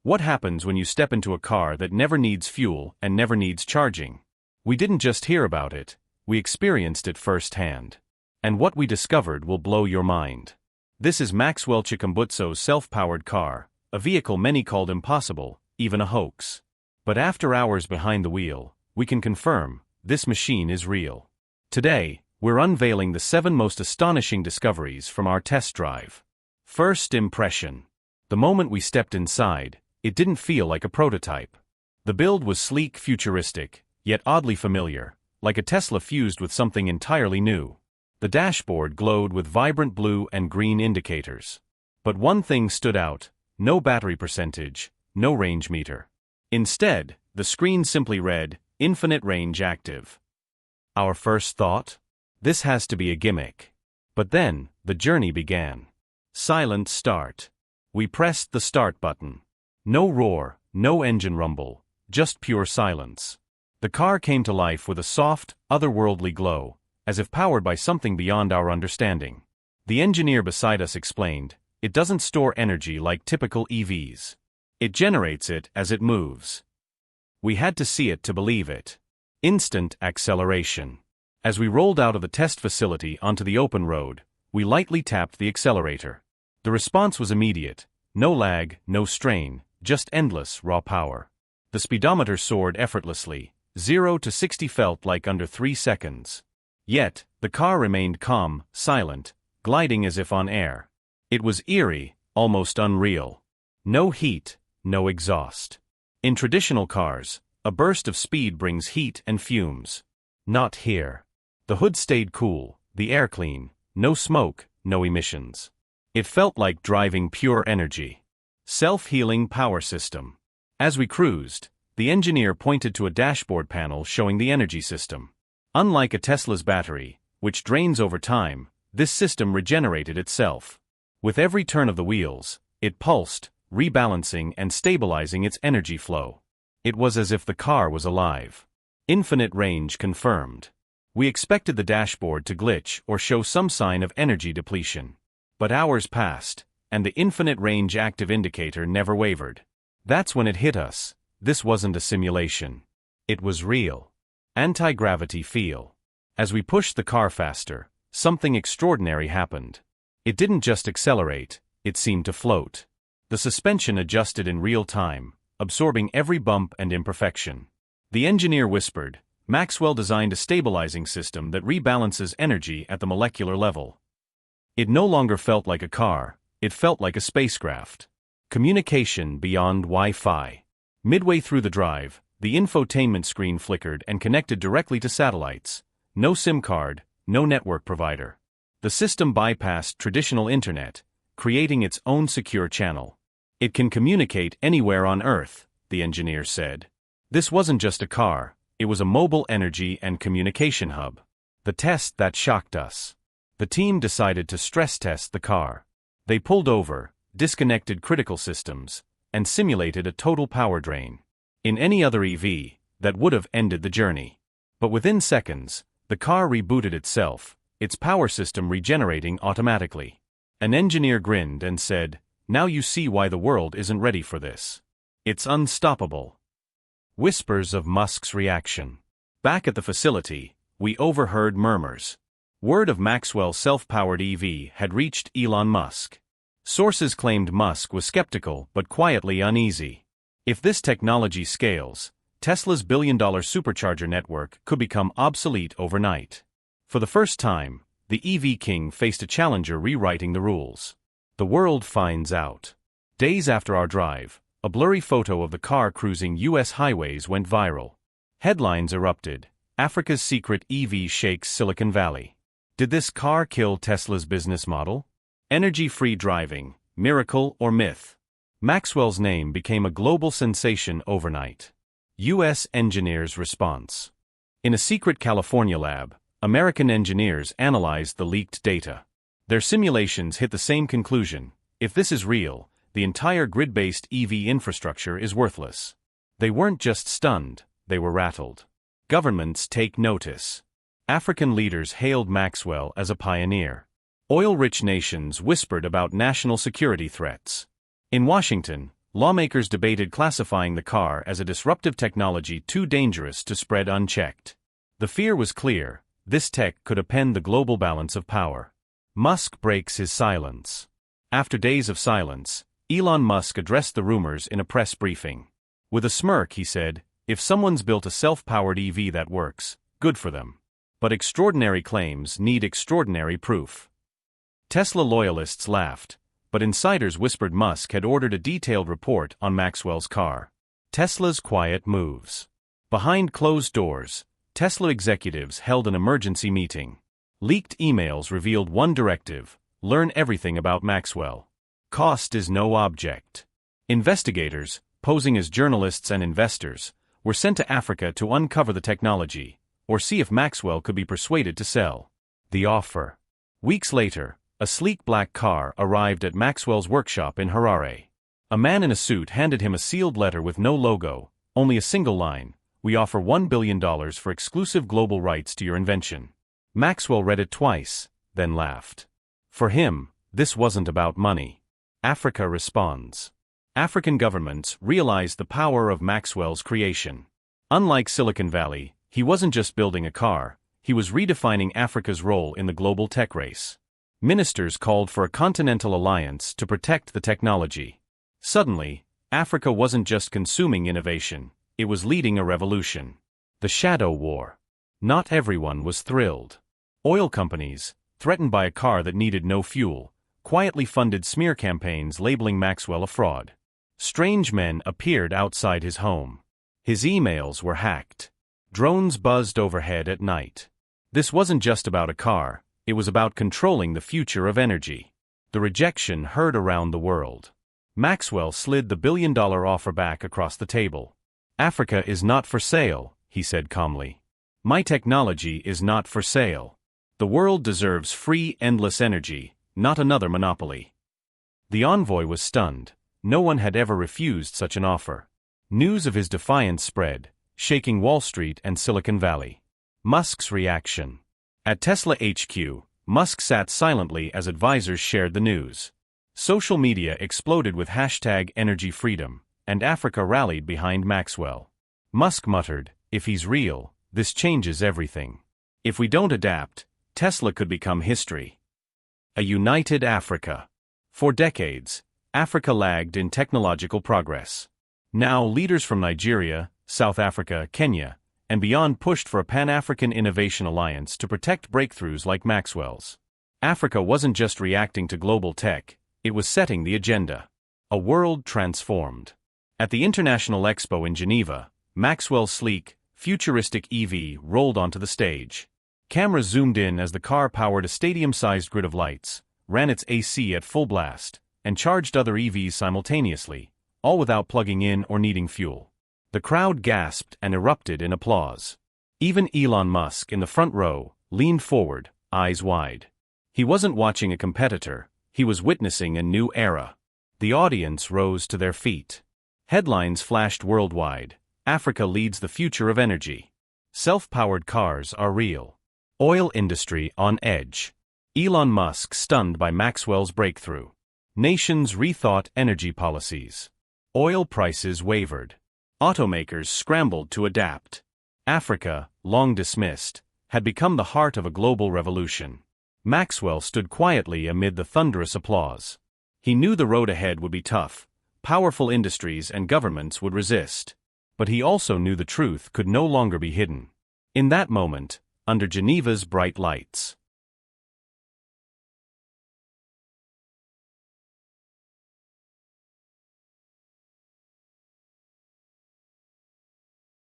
What happens when you step into a car that never needs fuel and never needs charging? We didn't just hear about it, we experienced it firsthand. And what we discovered will blow your mind. This is Maxwell Chikumbutso's self-powered car, a vehicle many called impossible, even a hoax. But after hours behind the wheel, we can confirm, this machine is real. Today, we're unveiling the 7 most astonishing discoveries from our test drive. First impression. The moment we stepped inside, it didn't feel like a prototype. The build was sleek, futuristic, yet oddly familiar, like a Tesla fused with something entirely new. The dashboard glowed with vibrant blue and green indicators. But one thing stood out: no battery percentage, no range meter. Instead, the screen simply read, "Infinite range active." Our first thought? This has to be a gimmick. But then, the journey began. Silent start. We pressed the start button. No roar, no engine rumble, just pure silence. The car came to life with a soft, otherworldly glow, as if powered by something beyond our understanding. The engineer beside us explained, it doesn't store energy like typical EVs. It generates it as it moves. We had to see it to believe it. Instant acceleration. As we rolled out of the test facility onto the open road, we lightly tapped the accelerator. The response was immediate. No lag, no strain, just endless raw power. The speedometer soared effortlessly. 0 to 60 felt like under 3 seconds. Yet, the car remained calm, silent, gliding as if on air. It was eerie, almost unreal. No heat, no exhaust. In traditional cars, a burst of speed brings heat and fumes. Not here. The hood stayed cool, the air clean, no smoke, no emissions. It felt like driving pure energy. Self-healing power system. As we cruised, the engineer pointed to a dashboard panel showing the energy system. Unlike a Tesla's battery, which drains over time, this system regenerated itself. With every turn of the wheels, it pulsed, rebalancing and stabilizing its energy flow. It was as if the car was alive. Infinite range confirmed. We expected the dashboard to glitch or show some sign of energy depletion. But hours passed, and the infinite range active indicator never wavered. That's when it hit us. This wasn't a simulation. It was real. Anti-gravity feel. As we pushed the car faster, something extraordinary happened. It didn't just accelerate, it seemed to float. The suspension adjusted in real time, absorbing every bump and imperfection. The engineer whispered, Maxwell designed a stabilizing system that rebalances energy at the molecular level. It no longer felt like a car, it felt like a spacecraft. Communication beyond Wi-Fi. Midway through the drive, the infotainment screen flickered and connected directly to satellites. No SIM card, no network provider. The system bypassed traditional internet, creating its own secure channel. It can communicate anywhere on Earth, the engineer said. This wasn't just a car, it was a mobile energy and communication hub. The test that shocked us. The team decided to stress test the car. They pulled over, disconnected critical systems, and simulated a total power drain. In any other EV, that would have ended the journey. But within seconds, the car rebooted itself, its power system regenerating automatically. An engineer grinned and said, "Now you see why the world isn't ready for this. It's unstoppable." Whispers of Musk's reaction. Back at the facility, we overheard murmurs. Word of Maxwell's self-powered EV had reached Elon Musk. Sources claimed Musk was skeptical but quietly uneasy. If this technology scales, Tesla's billion-dollar supercharger network could become obsolete overnight. For the first time, the EV king faced a challenger rewriting the rules. The world finds out. Days after our drive, a blurry photo of the car cruising U.S. highways went viral. Headlines erupted. Africa's secret EV shakes Silicon Valley. Did this car kill Tesla's business model? Energy-free driving, miracle or myth? Maxwell's name became a global sensation overnight. U.S. engineers' response. In a secret California lab, American engineers analyzed the leaked data. Their simulations hit the same conclusion: if this is real, the entire grid-based EV infrastructure is worthless. They weren't just stunned, they were rattled. Governments take notice. African leaders hailed Maxwell as a pioneer. Oil-rich nations whispered about national security threats. In Washington, lawmakers debated classifying the car as a disruptive technology too dangerous to spread unchecked. The fear was clear: this tech could upend the global balance of power. Musk breaks his silence. After days of silence, Elon Musk addressed the rumors in a press briefing. With a smirk, he said, "If someone's built a self-powered EV that works, good for them. But extraordinary claims need extraordinary proof." Tesla loyalists laughed, but insiders whispered Musk had ordered a detailed report on Maxwell's car. Tesla's quiet moves. Behind closed doors, Tesla executives held an emergency meeting. Leaked emails revealed one directive: learn everything about Maxwell. Cost is no object. Investigators, posing as journalists and investors, were sent to Africa to uncover the technology, or see if Maxwell could be persuaded to sell. The offer. Weeks later, a sleek black car arrived at Maxwell's workshop in Harare. A man in a suit handed him a sealed letter with no logo, only a single line: "We offer $1 billion for exclusive global rights to your invention." Maxwell read it twice, then laughed. For him, this wasn't about money. Africa responds. African governments realized the power of Maxwell's creation. Unlike Silicon Valley, he wasn't just building a car, he was redefining Africa's role in the global tech race. Ministers called for a continental alliance to protect the technology. Suddenly, Africa wasn't just consuming innovation, it was leading a revolution. The Shadow War. Not everyone was thrilled. Oil companies, threatened by a car that needed no fuel, quietly funded smear campaigns labeling Maxwell a fraud. Strange men appeared outside his home. His emails were hacked. Drones buzzed overhead at night. This wasn't just about a car, it was about controlling the future of energy. The rejection heard around the world. Maxwell slid the billion-dollar offer back across the table. "Africa is not for sale," he said calmly. "My technology is not for sale. The world deserves free, endless energy, not another monopoly." The envoy was stunned. No one had ever refused such an offer. News of his defiance spread, shaking Wall Street and Silicon Valley. Musk's reaction. At Tesla HQ, Musk sat silently as advisors shared the news. Social media exploded with #EnergyFreedom, and Africa rallied behind Maxwell. Musk muttered, "If he's real, this changes everything. If we don't adapt, Tesla could become history." A united Africa. For decades, Africa lagged in technological progress. Now leaders from Nigeria, South Africa, Kenya, and beyond pushed for a Pan-African Innovation Alliance to protect breakthroughs like Maxwell's. Africa wasn't just reacting to global tech, it was setting the agenda. A world transformed. At the International Expo in Geneva, Maxwell's sleek, futuristic EV rolled onto the stage. Cameras zoomed in as the car powered a stadium-sized grid of lights, ran its AC at full blast, and charged other EVs simultaneously, all without plugging in or needing fuel. The crowd gasped and erupted in applause. Even Elon Musk, in the front row, leaned forward, eyes wide. He wasn't watching a competitor, he was witnessing a new era. The audience rose to their feet. Headlines flashed worldwide: "Africa leads the future of energy." "Self-powered cars are real." "Oil industry on edge." Elon Musk stunned by Maxwell's breakthrough. Nations rethought energy policies. Oil prices wavered. Automakers scrambled to adapt. Africa, long dismissed, had become the heart of a global revolution. Maxwell stood quietly amid the thunderous applause. He knew the road ahead would be tough, powerful industries and governments would resist. But he also knew the truth could no longer be hidden. In that moment, under Geneva's bright lights,